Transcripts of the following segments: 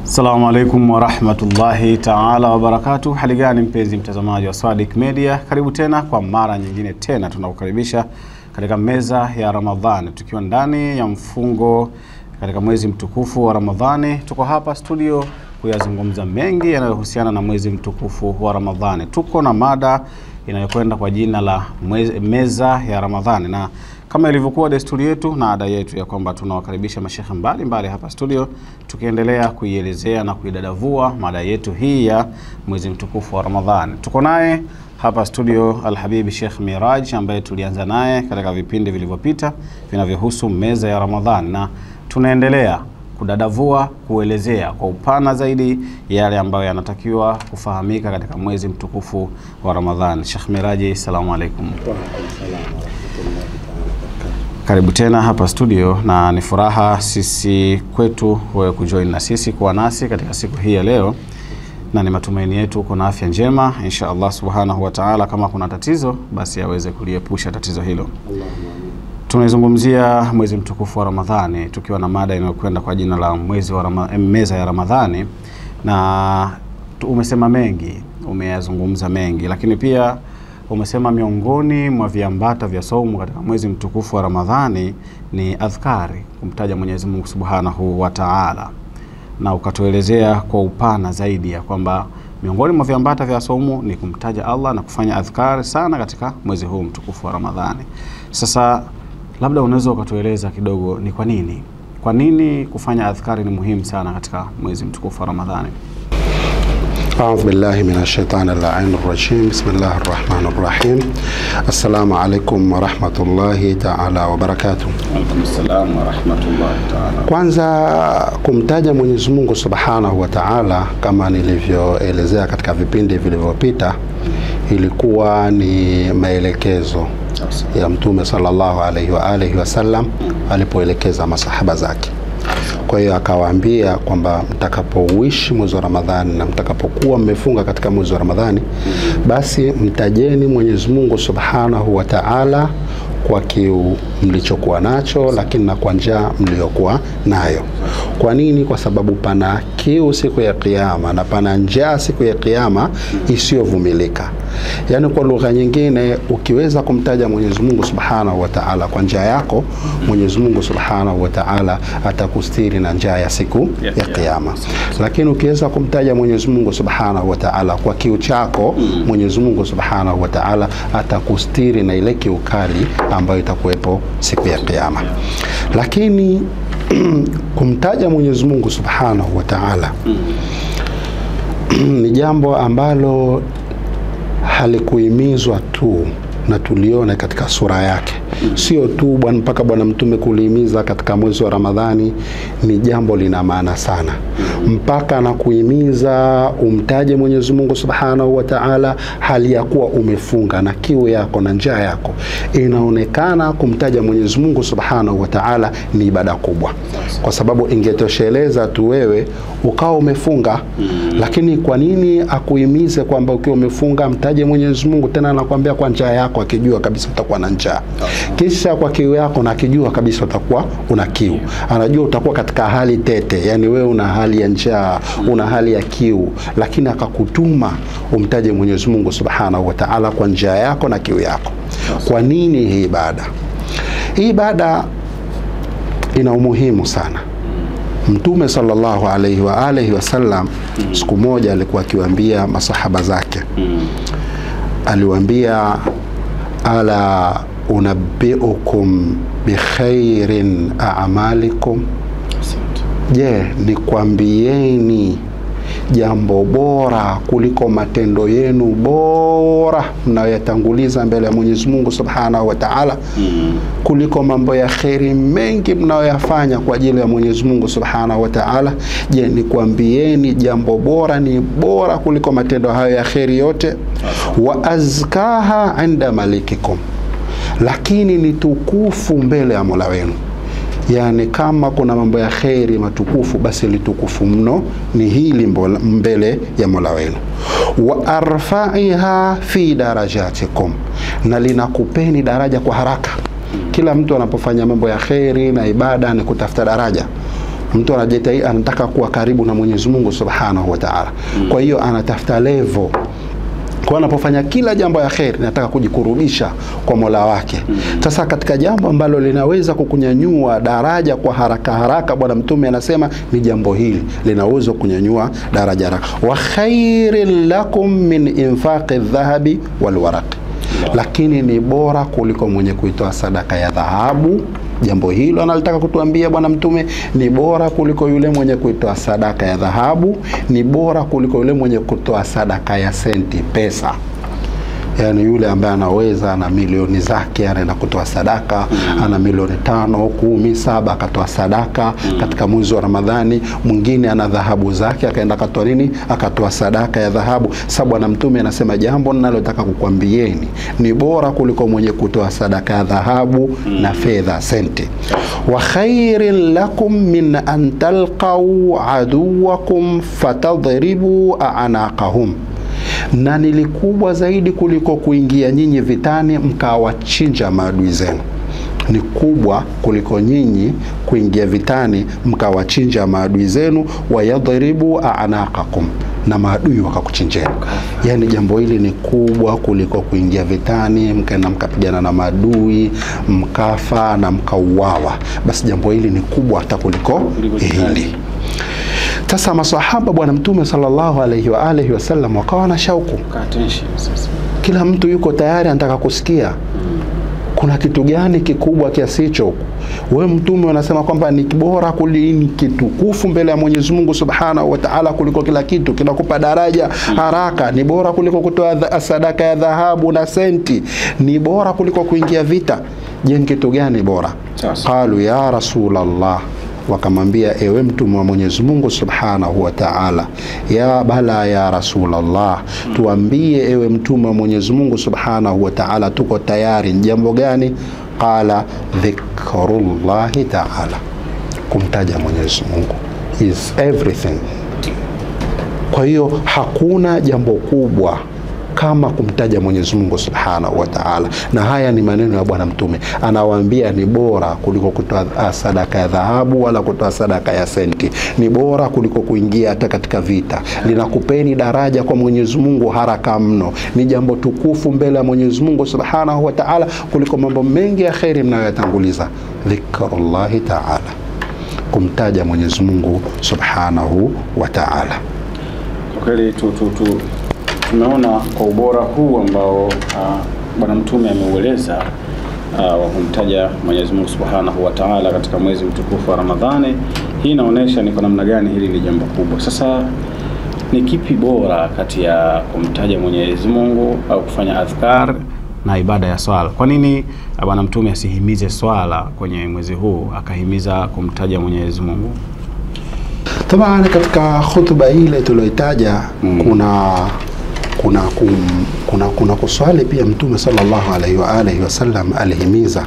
Assalamu alaikum wa rahmatullahi ta'ala wa barakatuh. Hali gani mpenzi mtazamaji wa Swadik Media? Karibu tena kwa mara nyingine tena, tunakukaribisha katika meza ya Ramadhani, tukiwa ndani ya mfungo katika mwezi mtukufu wa Ramadhani. Tuko hapa studio kuyazungumza mengi yanayohusiana na mwezi mtukufu wa Ramadhani. Tuko na mada inayokwenda kwa jina la meza ya Ramadhani, na kama ilivyokuwa desturi yetu na ada yetu ya kwamba tunawakaribisha mashekhe mbalimbali hapa studio, tukiendelea kuielezea na kuidadavua mada yetu hii ya mwezi mtukufu wa Ramadhani. Tuko naye hapa studio Al-Habibi Sheikh Miraj, ambaye tulianza naye katika vipindi vilivyopita vinavyohusu meza ya Ramadhani, na tunaendelea kudadavua, kuelezea kwa upana zaidi yale ambayo yanatakiwa kufahamika katika mwezi mtukufu wa Ramadhani. Sheikh Miraji, assalamu alaikum. Karibu tena hapa studio, na ni furaha sisi kwetu wewe kujoin na sisi, kuwa nasi katika siku hii ya leo, na ni matumaini yetu uko na afya njema insha Allah subhanahu wa ta'ala. Kama kuna tatizo basi aweze kuliepusha tatizo hilo. Tunazungumzia mwezi mtukufu wa Ramadhani tukiwa na mada inayokwenda kwa jina la meza ya Ramadhani, na umesema mengi, umeyazungumza mengi, lakini pia umesema miongoni mwa viambata vya saumu katika mwezi mtukufu wa Ramadhani ni adhkari, kumtaja Mwenyezi Mungu Subhanahu wa Ta'ala, na ukatuelezea kwa upana zaidi ya kwamba miongoni mwa viambata vya saumu ni kumtaja Allah na kufanya adhkari sana katika mwezi huu mtukufu wa Ramadhani. Sasa labda unaweza ukatueleza kidogo ni kwa nini kufanya adhkari ni muhimu sana katika mwezi mtukufu wa Ramadhani? أعوذ بالله من الشيطان اللعين الرجيم. بسم الله الرحمن الرحيم. السلام عليكم ورحمة الله تعالى وبركاته. وعليكم السلام ورحمة الله تعالى. Kwanza kumtaja Mwenyezi Mungu Subhanahu wa Ta'ala, kama nilivyoelezea katika vipindi vilivyopita, ilikuwa ni maelekezo ya Mtume sallallahu alaihi wa alihi wasallam alipoelekeza masahaba zake. Kwa hiyo akawaambia kwamba mtakapouishi mwezi wa Ramadhani na mtakapokuwa mmefunga katika mwezi wa Ramadhani, basi mtajeni Mwenyezi Mungu Subhanahu wa Ta'ala kwa kiu mlichokuwa nacho, lakini na kwa njaa mliokuwa nayo. Kwa nini? Kwa sababu pana kiu siku ya Kiyama na pana njaa siku ya Kiyama isiyovumilika. Yani kwa lugha nyingine, ukiweza kumtaja Mwenyezi Mungu Subhanahu wa Ta'ala kwa njaa yako, Mwenyezi Mungu Subhanahu wa Ta'ala atakustiri na njaa ya siku ya Kiyama. Lakini ukiweza kumtaja Mwenyezi Mungu Subhanahu wa Ta'ala kwa kiu chako, Mwenyezi Mungu Subhanahu wa Ta'ala atakustiri na ile kiu kali ambayo itakuwepo siku ya Kiyama. Lakini kumtaja Mwenyezi Mungu Subhanahu wa Ta'ala ni jambo ambalo halikuhimizwa tu, na tuliona katika sura yake. Sio tu mpaka Bwana Mtume kulihimiza katika mwezi wa Ramadhani, ni jambo lina maana sana. Mpaka na kuhimiza umtaje Mwenyezi Mungu Subhanahu wa Ta'ala hali ya kuwa umefunga na kiu yako na njaa yako. Inaonekana kumtaja Mwenyezi Mungu Subhanahu wa Ta'ala ni ibada kubwa, kwa sababu ingetosheleza tu wewe ukao umefunga. Lakini kwa nini akuhimize kwamba ukiwa umefunga mtaje Mwenyezi Mungu, tena anakuambia kwa njaa yako, akijua kabisa utakuwa na njaa, kisha kwa kiu yako na akijua kabisa utakuwa una kiu, anajua utakuwa katika hali tete, yani wewe una hali ya njaa, una hali ya kiu, lakini akakutuma umtaje Mwenyezi Mungu Subhanahu wa Ta'ala kwa njaa yako na kiu yako. Kwa nini hii ibada? Hii ibada ina umuhimu sana. Mtume sallallahu alaihi wa alihi wasallam siku moja alikuwa akiwaambia masahaba zake, aliwaambia, ala unabbiukum bi khairin a'malikum, je, nikwambieni jambo bora kuliko matendo yenu bora mnayoyatanguliza mbele ya Mwenyezi Mungu Subhanahu wa Ta'ala, kuliko mambo ya khairi mengi mnayoyafanya kwa ajili ya Mwenyezi Mungu Subhanahu wa Ta'ala. Je, nikwambieni jambo bora, ni bora kuliko matendo hayo ya khairi yote? Wa azkaha inda malikikum, lakini ni tukufu mbele ya Mola wenu. Yani kama kuna mambo ya khairi matukufu, basi litukufu mno ni hili mbele ya Mola wenu. Wa arfa'iha fi darajatikum, na linakupeni daraja kwa haraka. Kila mtu anapofanya mambo ya khairi na ibada ni kutafuta daraja. Mtu anataka kuwa karibu na Mwenyezi Mungu Subhanahu wa Ta'ala. Kwa hiyo anatafuta level. Kwa anapofanya kila jambo ya khair anataka kujikurubisha kwa Mola wake. Sasa katika jambo ambalo linaweza kukunyanyua daraja kwa haraka Bwana Mtume anasema ni jambo hili linaweza kunyanyua daraja haraka. Wa khairil lakum min infaqi dhahabi wal waraq. Lakini ni bora kuliko mwenye kuitoa sadaka ya dhahabu. Jambo hilo analitaka kutuambia Bwana Mtume, ni bora kuliko yule mwenye kuitoa sadaka ya dhahabu, ni bora kuliko yule mwenye kutoa sadaka ya senti, pesa. Yani yule ambaye anaweza na milioni zake anaenda kutoa sadaka, ana milioni 5, 10, 7 akatoa sadaka katika mwezi wa Ramadhani. Mwingine ana dhahabu zake akaenda akatoa nini? Akatoa sadaka ya dhahabu. Sababu Bwana Mtume anasema jambo ninalotaka kukwambieni ni bora kuliko mwenye kutoa sadaka ya dhahabu na fedha, senti. Wa khairin lakum min an talqaw aduwakum fatadribu a'naqahum. Na nilikubwa zaidi kuliko kuingia nyinyi vitani mkawachinja maadui zenu. Ni kubwa kuliko nyinyi kuingia vitani mkawachinja maadui zenu, wayadhribu a'naqakum, na maadui wakakuchinjeni. Yani jambo hili ni kubwa kuliko kuingia vitani mkaenda mkapigana na maadui mkafa na mkauawa. Basi jambo hili ni kubwa hata kuliko hili. Sasa maswahaba Bwana Mtume sallallahu alayhi wa alihi wasallam wakawa na shauku. Kila mtu yuko tayari anataka kusikia kuna kitu gani kikubwa kiasi hicho. Wewe Mtume unasema kwamba ni bora kuliko kitukufu mbele ya Mwenyezi Mungu Subhanahu wa Ta'ala kuliko kila kitu, kinakupa daraja haraka, ni bora kuliko kutoa sadaka ya dhahabu na senti, ni bora kuliko kuingia vita. Je, kitu gani bora? Qalu ya Rasulullah, wakamwambia ewe Mtume wa Mwenyezi Mungu Subhanahu wa Ta'ala, ya bala ya Rasulullah, tuambie ewe Mtume wa Mwenyezi Mungu Subhanahu wa Ta'ala, tuko tayari. Jambo gani? Qala dhikrullahi ta'ala, kumtaja Mwenyezi Mungu is everything. Kwa hiyo hakuna jambo kubwa kama kumtaja Mwenyezi Mungu Subhanahu wa Ta'ala. Na haya ni maneno ya Bwana Mtume, anawaambia ni bora kuliko kutoa sadaka ya dhahabu wala kutoa sadaka ya senti, ni bora kuliko kuingia hata katika vita, linakupeni daraja kwa Mwenyezi Mungu haraka mno, ni jambo tukufu mbele ya Mwenyezi Mungu Subhanahu wa Ta'ala kuliko mambo mengi ya khairi mnayoyatanguliza. Dhikrullahi ta'ala, kumtaja Mwenyezi Mungu Subhanahu wa Ta'ala. Kwa kweli tumeona kwa ubora huu ambao Bwana Mtume ameueleza wa kumtaja Mwenyezi Mungu Subhanahu wa Ta'ala katika mwezi mtukufu wa Ramadhani. Hii inaonyesha ni kwa namna gani hili ni jambo kubwa. Sasa ni kipi bora kati ya kumtaja Mwenyezi Mungu au kufanya adhkar na ibada ya swala? Kwa nini Bwana Mtume asihimize swala kwenye mwezi huu akahimiza kumtaja Mwenyezi Mungu? Tabana katika khutba ile tuloitaja kuna kuswali pia Mtume sallallahu alaihi wa alihi wasallam alihimiza.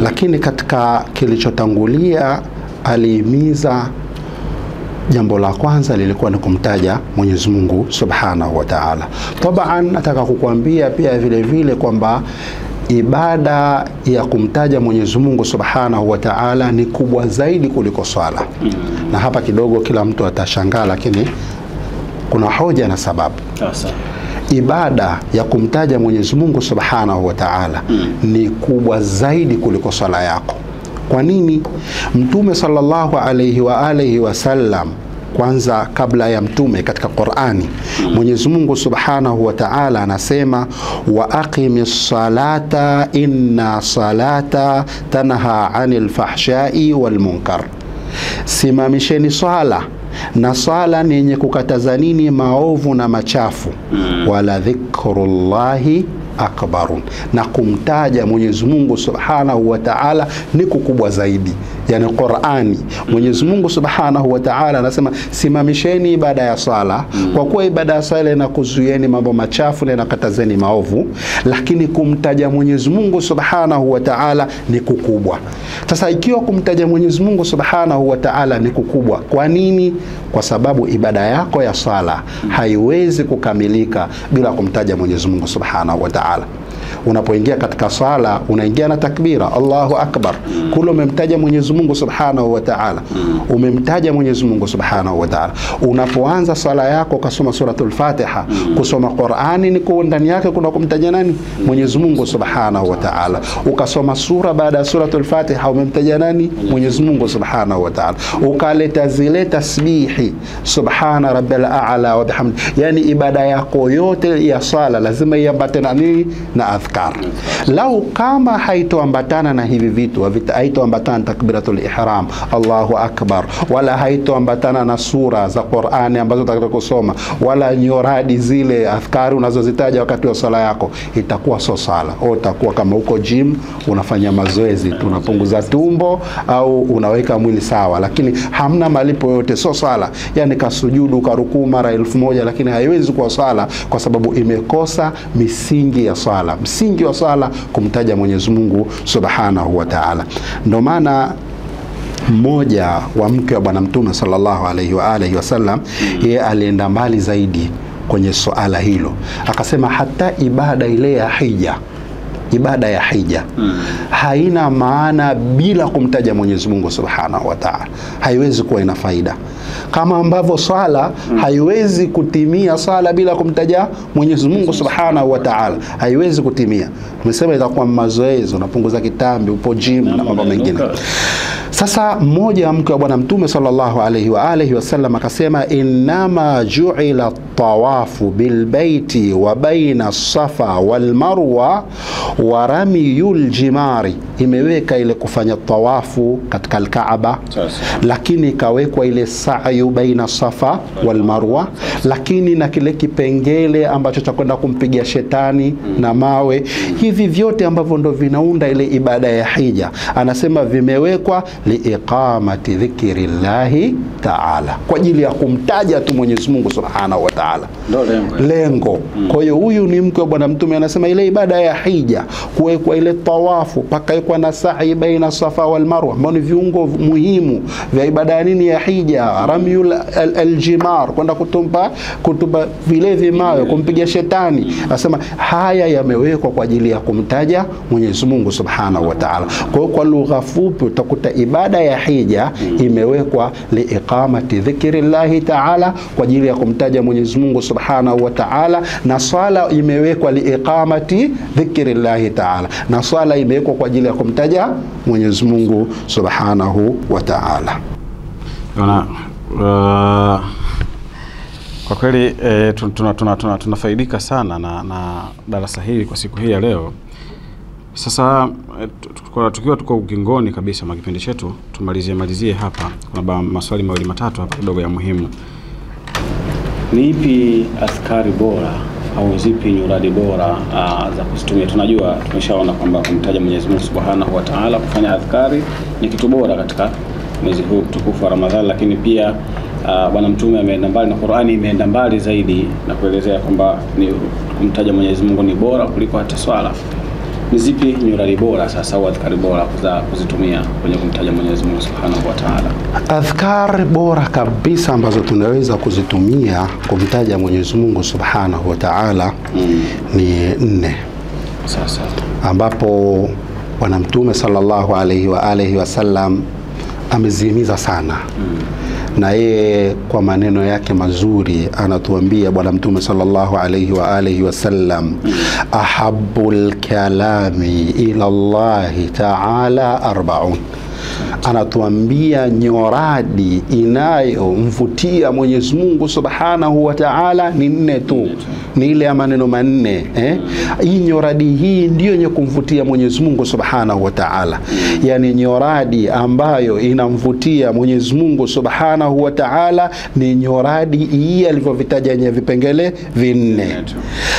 Lakini katika kilichotangulia alihimiza, jambo la kwanza lilikuwa ni kumtaja Mwenyezi Mungu Subhanahu wa Ta'ala. Tabaan nataka kukuambia pia vile vile kwamba ibada ya kumtaja Mwenyezi Mungu Subhanahu wa Ta'ala ni kubwa zaidi kuliko swala. Na hapa kidogo kila mtu atashangaa, lakini kuna hoja na sababu. Ibada ya kumtaja Mwenyezi Mungu Subhanahu wa Ta'ala ni kubwa zaidi kuliko swala yako. Kwa nini? Mtume sallallahu alayhi wa alihi wasallam, kwanza kabla ya Mtume katika Qur'ani, Mwenyezi Mungu Subhanahu wa Ta'ala anasema wa aqimis salata inna salata tanha 'anil fahsha'i wal munkar. Simamisheni swala, na swala ni yenye kukataza nini? Maovu na machafu. Wala dhikrullahi akbarun, na kumtaja Mwenyezi Mungu Subhanahu wa Ta'ala ni kukubwa zaidi. Yani Qur'ani, Mwenyezi Mungu Subhanahu wa Ta'ala anasema simamisheni ibada ya swala, kwa kuwa ibada ya swala inakuzuieni mambo machafu na inakatazeni maovu, lakini kumtaja Mwenyezi Mungu Subhanahu wa Ta'ala ni kukubwa. Sasa ikiwa kumtaja Mwenyezi Mungu Subhanahu wa Ta'ala ni kukubwa, kwa nini? Kwa sababu ibada yako ya swala haiwezi kukamilika bila kumtaja Mwenyezi Mungu Subhanahu wa Ta'ala. Unapoingia katika swala unaingia na takbira Allahu akbar, kule umemtaja Mwenyezi Mungu Subhanahu wa Ta'ala, umemtaja Mwenyezi Mungu Subhanahu wa Ta'ala. Unapoanza swala yako ukasoma suratul Fatiha, kusoma Qur'ani ni kwa ndani yake kuna kumtaja nani? Mwenyezi Mungu Subhanahu wa Ta'ala. Ukasoma sura baada ya suratul Fatiha umemtaja nani? Mwenyezi Mungu Subhanahu wa Ta'ala. Ukaleta zile tasbihi subhana rabbil a'la wa bihamdi, yani ibada yako yote ya swala lazima iambatane na nini? Na adhkar. Lau kama haitoambatana na hivi vitu, haitoambatana na takbiratul ihram Allahu akbar, wala haitoambatana na sura za Qur'ani ambazo utakataka kusoma, wala nyoradi zile adhkari unazozitaja wakati wa swala yako, itakuwa sio sala. Utakuwa kama uko gym unafanya mazoezi, tunapunguza tumbo au unaweka mwili sawa, lakini hamna malipo yote, sio sala. Yani kasujudu karukuu mara 1000, lakini haiwezi kuwa sala kwa sababu imekosa misingi ya sala. Msingi wa sala kumtaja Mwenyezi Mungu Subhanahu wa Ta'ala. Ndio maana mmoja wa mke wa Bwana Mtume sallallahu alaihi wa alihi wasallam, yeye alienda mbali zaidi kwenye swala hilo, akasema hata ibada ile ya hija, ibada ya hija haina maana bila kumtaja Mwenyezi Mungu Subhanahu wa Ta'ala, haiwezi kuwa ina faida. Kama ambavyo swala haiwezi kutimia swala bila kumtaja Mwenyezi Mungu Subhanahu wa Ta'ala, haiwezi kutimia. Tumesema itakuwa mazoezi, unapunguza kitambi, upo gym na mambo mengine. Sasa mmoja wa mke wa Bwana Mtume sallallahu alaihi wa alihi wasallam akasema, innama ju'ila tawafu bilbaiti wa baina safa wal marwa wa ramiyul jimari, imeweka ile kufanya tawafu katika al-Kaaba, lakini ikawekwa ile sa'yu baina safa wal marwa, lakini na kile kipengele ambacho cha kwenda kumpigia shetani na mawe. Hivi vyote ambavyo ndo vinaunda ile ibada ya hija, anasema vimewekwa liiqamati dhikrillahi ta'ala, kwa ajili ya kumtaja tu Mwenyezi Mungu Subhanahu wa Ta'ala, ndo lengo. Kwa hiyo huyu ni mke wa Bwana Mtume, anasema ile ibada ya hija kuwekwa ile tawafu paka ikwa na sa'i baina safa wal marwa, ambao ni viungo muhimu vya ibada ya nini? Ya hija. Ramyul aljimar, kwenda kutupa vile vimawe kumpiga shetani, anasema haya yamewekwa kwa ajili ya kumtaja Mwenyezi Mungu Subhanahu wa Ta'ala. Kwa hiyo kwa lugha fupi utakuta ibada ya hija imewekwa liiqamati dhikrillahi ta'ala, kwa ajili ya kumtaja Mwenyezi Mungu Subhanahu wa Ta'ala, na swala imewekwa liiqamati dhikrillahi ta'ala, na swala imewekwa kwa ajili ya kumtaja Mwenyezi Mungu Subhanahu wa Ta'ala. Kwa kweli tunafaidika sana na darasa hili kwa siku hii ya leo. Sasa tukiwa tuko ukingoni kabisa mwa kipindi chetu, tumalizie hapa. Kuna maswali mawili matatu hapa kidogo ya muhimu. Ni ipi askari bora au zipi nyuradi bora za kuzitumia? Tunajua, tumeshaona kwamba kumtaja Mwenyezi Mungu Subhanahu wa Ta'ala, kufanya adhkari ni kitu bora katika mwezi huu mtukufu wa Ramadhani, lakini pia Bwana Mtume ameenda mbali na Qur'ani imeenda mbali zaidi na kuelezea kwamba ni kumtaja Mwenyezi Mungu ni bora kuliko hata swala. Ni zipi nyuradi bora sasa au adhkari bora za kuzitumia kwenye kumtaja Mwenyezi Mungu Subhanahu wa Ta'ala? Adhkari bora kabisa ambazo tunaweza kuzitumia kumtaja Mwenyezi Mungu Subhanahu wa Ta'ala ni 4. Sasa ambapo Bwana Mtume sallallahu alaihi wa alihi wasallam amezihimiza sana. Na yeye kwa maneno yake mazuri anatuambia Bwana Mtume sallallahu alaihi wa alihi wasallam, ahabbul kalami ila Allahi ta'ala 40. Anatuambia nyoradi inayomvutia Mwenyezi Mungu Subhanahu wa Ta'ala ni 4 tu, ni ile ya maneno 4. Hii nyoradi hii ndio yenye kumvutia Mwenyezi Mungu Subhanahu wa Ta'ala, yani nyoradi ambayo inamvutia Mwenyezi Mungu Subhanahu wa Ta'ala ni nyoradi hii alivyovitaja yenye vipengele 4,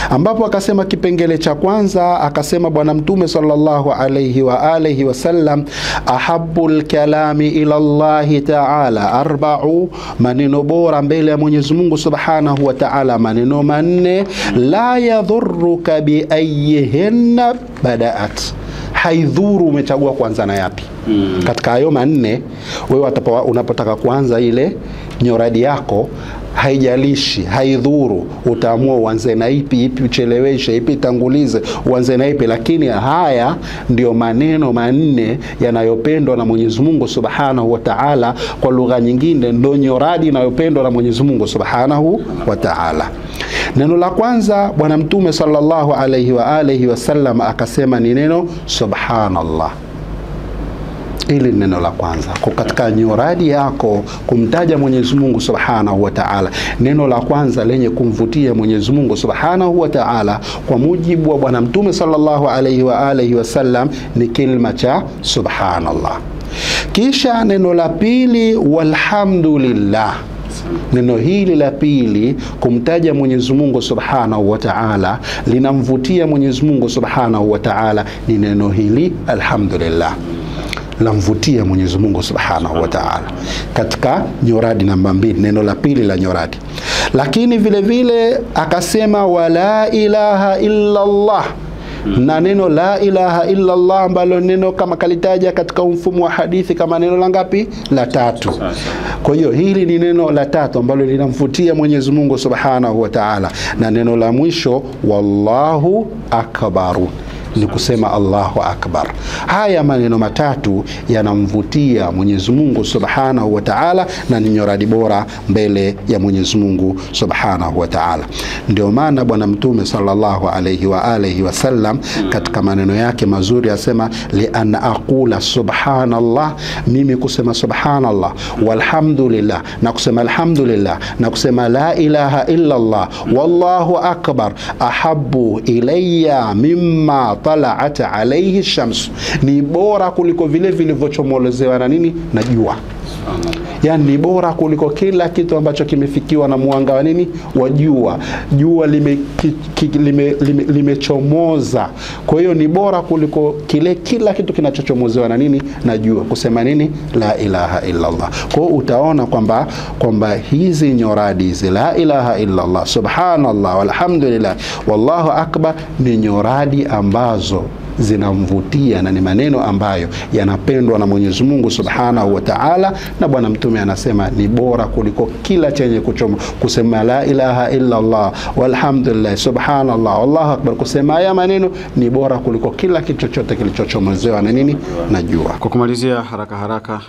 ambapo akasema kipengele cha kwanza, akasema Bwana Mtume sallallahu alaihi wa alihi wasallam, ahabbul kalami ila Allahi ta'ala 40, maneno bora mbele ya Mwenyezi Mungu Subhanahu wa Ta'ala maneno 4, la yadhurruka bi ayyihinna bada'at, haidhuru umechagua kwanza na yapi. Katika hayo 4 wewe unapotaka kuanza ile nyoradi yako, haijalishi, haidhuru utaamua uanze na ipi ucheleweshe, ipi tangulize, uanze na ipi, lakini haya ndio maneno manne yanayopendwa na Mwenyezi Mungu Subhanahu wa Ta'ala. Kwa lugha nyingine ndio nyoradi inayopendwa na Mwenyezi Mungu Subhanahu wa Ta'ala. Neno la kwanza Bwana Mtume sallallahu alayhi wa alihi wasallam akasema ni neno subhanallah. Ili neno la kwanza katika nyoradi yako kumtaja Mwenyezi Mungu Subhanahu wa Ta'ala, neno la kwanza lenye kumvutia Mwenyezi Mungu Subhanahu wa Ta'ala kwa mujibu wa Bwana Mtume sallallahu alayhi wa alihi wasallam ni kilima cha subhanallah. Kisha neno la pili walhamdulillah. Neno hili la pili kumtaja Mwenyezi Mungu Subhanahu wa Ta'ala linamvutia Mwenyezi Mungu Subhanahu wa Ta'ala ni neno hili alhamdulillah, lamvutia Mwenyezi Mungu Subhanahu wa Ta'ala katika nyoradi namba 2, neno la pili la nyoradi. Lakini vile vile akasema wala ilaha illa Allah, na neno la ilaha illa Allah ambalo neno kama kalitaja katika mfumo wa hadithi kama neno la ngapi? La 3. Kwa hiyo hili ni neno la 3 ambalo linamvutia Mwenyezi Mungu Subhanahu wa Ta'ala. Na neno la mwisho wallahu akbaru, ni kusema Allahu Akbar. Haya maneno matatu yanamvutia Mwenyezi Mungu Subhanahu wa Ta'ala na ni nyoradi bora mbele ya Mwenyezi Mungu Subhanahu wa Ta'ala. Ndio maana Bwana Mtume sallallahu alayhi wa alihi wasallam katika maneno yake mazuri asema li an aqula subhanallah, mimi kusema subhanallah, walhamdulillah, na kusema alhamdulillah, na kusema la ilaha illa Allah, wallahu akbar, ahabbu ilayya mimma tala'at alayhi shams, ni bora kuliko vile vilivyochomolezewa na nini? Na jua. Yani ni bora kuliko kila kitu ambacho kimefikiwa na mwanga wa nini? Wa jua. Jua limechomoza. Kwa hiyo ni bora kuliko kila kitu kinachochomozewa na nini? Na jua. Kusema nini? La ilaha illa Allah. Kwa hiyo utaona kwamba hizi nyoradi hizi la ilaha illa Allah, subhanallah, walhamdulillah, wallahu akbar ni nyoradi ambazo zinamvutia na ni maneno ambayo yanapendwa na Mwenyezi Mungu Subhanahu wa Ta'ala. Na Bwana Mtume anasema ni bora kuliko kila chenye kuchomo. Kusema la ilaha illa Allah, walhamdulillah, subhanallah, wallahu akbar, kusema haya maneno ni bora kuliko kila kitu chochote kilichochomozewa na nini? Na jua. Kwa kumalizia haraka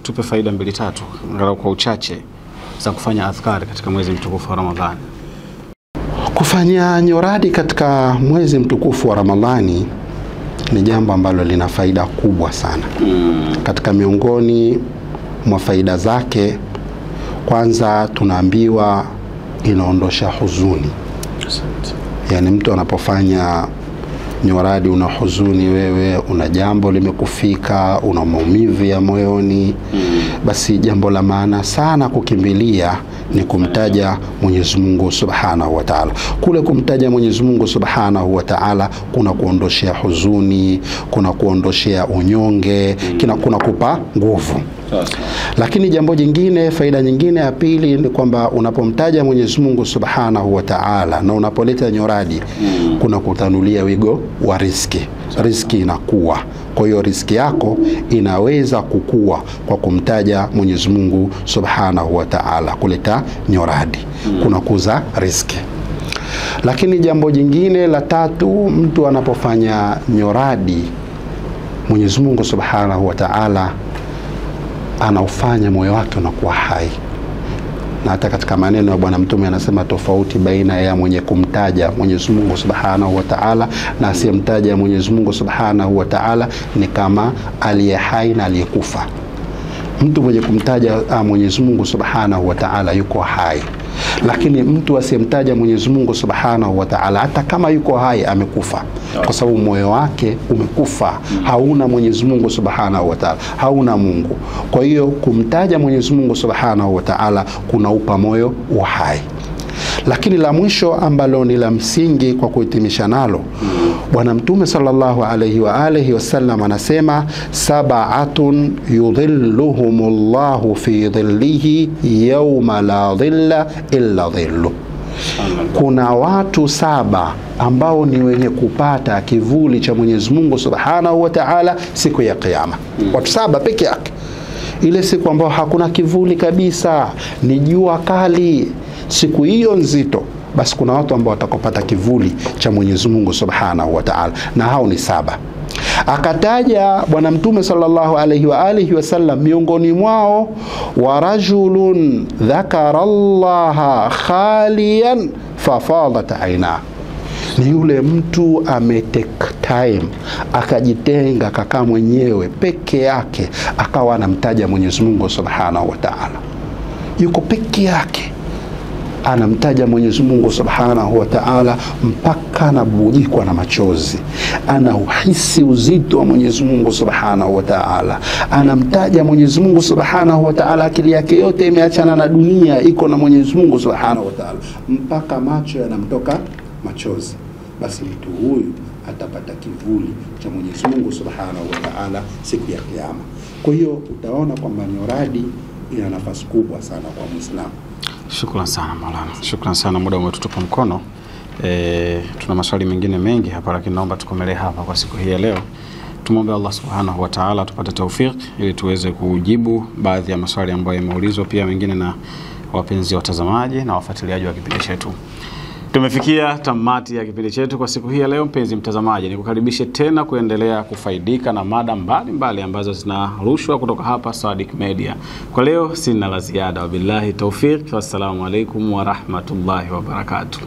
tupe faida 2-3 angalau kwa uchache za kufanya adhkari katika mwezi mtukufu wa Ramadhani. Kufanya nyoradi katika mwezi mtukufu wa Ramadhani ni jambo ambalo lina faida kubwa sana. Katika miongoni mwa faida zake, kwanza tunaambiwa inaondosha huzuni. Yani mtu anapofanya nyoradi, una huzuni wewe, una jambo limekufika, una maumivu ya moyoni, basi jambo la maana sana kukimbilia ni kumtaja Mwenyezi Mungu Subhanahu wa Ta'ala. Kule kumtaja Mwenyezi Mungu Subhanahu wa Ta'ala kuna kuondoshea huzuni, kuna kuondoshea unyonge, kuna kupa nguvu. Lakini jambo jingine, faida nyingine ya pili ni kwamba unapomtaja Mwenyezi Mungu Subhanahu wa Ta'ala na unapoleta nyoradi kuna kutanulia wigo wa riziki. Riziki inakuwa. Kwa hiyo riziki yako inaweza kukua kwa kumtaja Mwenyezi Mungu Subhanahu wa Ta'ala, kuleta nyoradi. Kuna kuza riziki. Lakini jambo jingine la 3, mtu anapofanya nyoradi Mwenyezi Mungu Subhanahu wa Ta'ala anaufanya moyo wake unakuwa hai. Na hata katika maneno ya Bwana Mtume anasema tofauti baina ya mwenye kumtaja Mwenyezi Mungu Subhanahu wa Ta'ala na asiyemtaja Mwenyezi Mungu Subhanahu wa Ta'ala ni kama aliye hai na aliyekufa. Mtu mwenye kumtaja Mwenyezi Mungu Subhanahu wa Ta'ala yuko hai. Lakini mtu asiyemtaja Mwenyezi Mungu Subhanahu wa Ta'ala hata kama yuko hai amekufa, kwa sababu moyo wake umekufa, hauna Mwenyezi Mungu Subhanahu wa Ta'ala, hauna Mungu. Kwa hiyo kumtaja Mwenyezi Mungu Subhanahu wa Ta'ala kunaupa moyo uhai. Lakini la mwisho ambalo ni la msingi kwa kuhitimisha nalo, Bwana Mtume sallallahu alayhi wa alihi wasallam anasema sab'atun yudhilluhumullahu fi dhillihi yawma la dhilla illa dhillu. Kuna watu 7 ambao ni wenye kupata kivuli cha Mwenyezi Mungu Subhanahu wa Ta'ala siku ya Kiyama. Watu 7 peke yake. ile siku ambayo hakuna kivuli kabisa, ni jua kali, siku hiyo nzito, basi kuna watu ambao watakopata kivuli cha Mwenyezi Mungu Subhanahu wa Ta'ala, na hao ni 7. Akataja Bwana Mtume sallallahu alayhi wa alihi wasallam, miongoni mwao wa rajulun dhakara Allaha khaliyan fafadat aina, ni yule mtu ametake time, akajitenga, akakaa mwenyewe peke yake, akawa anamtaja Mwenyezi Mungu Subhanahu wa Ta'ala. Yuko peke yake anamtaja Mwenyezi Mungu Subhanahu wa Ta'ala mpaka anabujikwa na machozi, anauhisi uzito wa Mwenyezi Mungu Subhanahu wa Ta'ala, anamtaja Mwenyezi Mungu Subhanahu wa Ta'ala, akili yake yote imeachana na dunia, iko na Mwenyezi Mungu Subhanahu wa Ta'ala mpaka macho yanamtoka machozi. Basi mtu huyu atapata kivuli cha Mwenyezi Mungu Subhanahu wa Ta'ala siku ya Kiyama. Kwa hiyo utaona kwamba nyoradi ina nafasi kubwa sana kwa Muislamu. Shukran sana Maulana. Shukran sana, muda umetutupa mkono. Tuna maswali mengine mengi hapa, lakini naomba tukomelee hapa kwa siku hii ya leo. Tumombe Allah Subhanahu wa Ta'ala tupate taufik ili tuweze kujibu baadhi ya maswali ambayo yameulizwa, pia mengine na wapenzi watazamaji na wafuatiliaji wa kipindi chetu. Tumefikia tamati ya kipindi chetu kwa siku hii ya leo. Mpenzi mtazamaji, nikukaribishe tena kuendelea kufaidika na mada mbalimbali ambazo zinarushwa kutoka hapa Sadik Media. Kwa leo sina la ziada, wabillahi tawfiq, wassalamu alaikum wa rahmatullahi wa barakatuh.